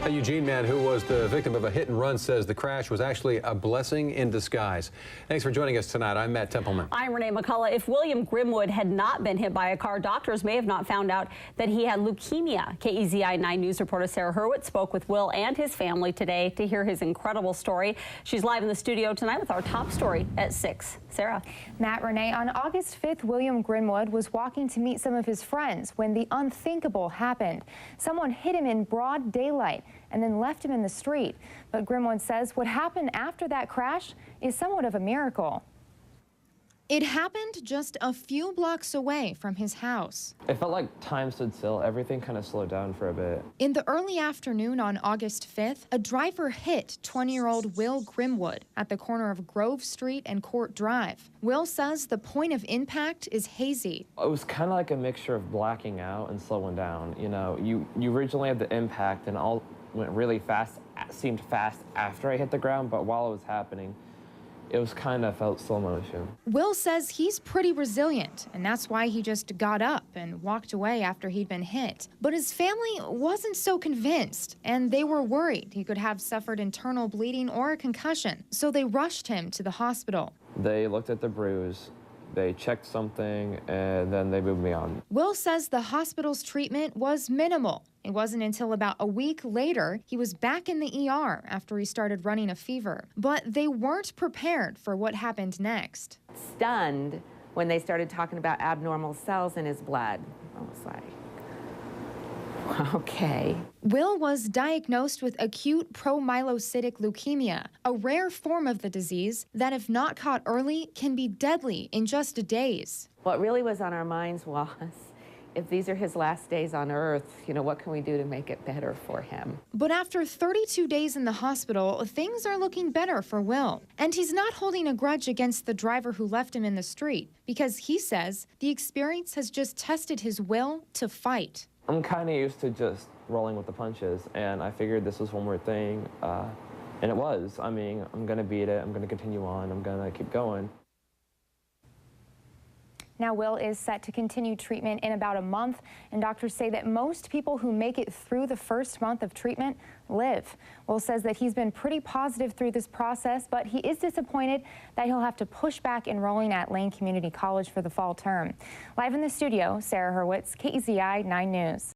A Eugene man who was the victim of a hit and run says the crash was actually a blessing in disguise. Thanks for joining us tonight. I'm Matt Templeman. I'm Renee McCullough. If William Grimwood had not been hit by a car, doctors may have not found out that he had leukemia. KEZI 9 News reporter Sarah Hurwitz spoke with Will and his family today to hear his incredible story. She's live in the studio tonight with our top story at 6. Sarah. Matt, Renee, on August 5th, William Grimwood was walking to meet some of his friends when the unthinkable happened. Someone hit him in broad daylight and then left him in the street. But Grimwood says what happened after that crash is somewhat of a miracle. It happened just a few blocks away from his house. It felt like time stood still. Everything kind of slowed down for a bit. In the early afternoon on August 5th, a driver hit 20-year-old Will Grimwood at the corner of Grove Street and Court Drive. Will says the point of impact is hazy. It was kind of like a mixture of blacking out and slowing down. You know, you originally had the impact and all went really fast, seemed fast after I hit the ground, but while it was happening, it was kind of felt slow motion. Will says he's pretty resilient, and that's why he just got up and walked away after he'd been hit. But his family wasn't so convinced, and they were worried he could have suffered internal bleeding or a concussion, so they rushed him to the hospital. They looked at the bruise, they checked something, and then they moved me on. Will says the hospital's treatment was minimal. It wasn't until about a week later he was back in the ER after he started running a fever. But they weren't prepared for what happened next. Stunned when they started talking about abnormal cells in his blood. I was like, okay. Will was diagnosed with acute promyelocytic leukemia, a rare form of the disease that, if not caught early, can be deadly in just days. What really was on our minds was, if these are his last days on earth, you know, what can we do to make it better for him? But after 32 days in the hospital, things are looking better for Will. And he's not holding a grudge against the driver who left him in the street, because he says the experience has just tested his will to fight. I'm kind of used to just rolling with the punches, and I figured this was one more thing, and it was. I mean, I'm going to beat it, I'm going to continue on, I'm going to keep going. Now, Will is set to continue treatment in about a month, and doctors say that most people who make it through the first month of treatment live. Will says that he's been pretty positive through this process, but he is disappointed that he'll have to push back enrolling at Lane Community College for the fall term. Live in the studio, Sarah Hurwitz, KEZI 9 News.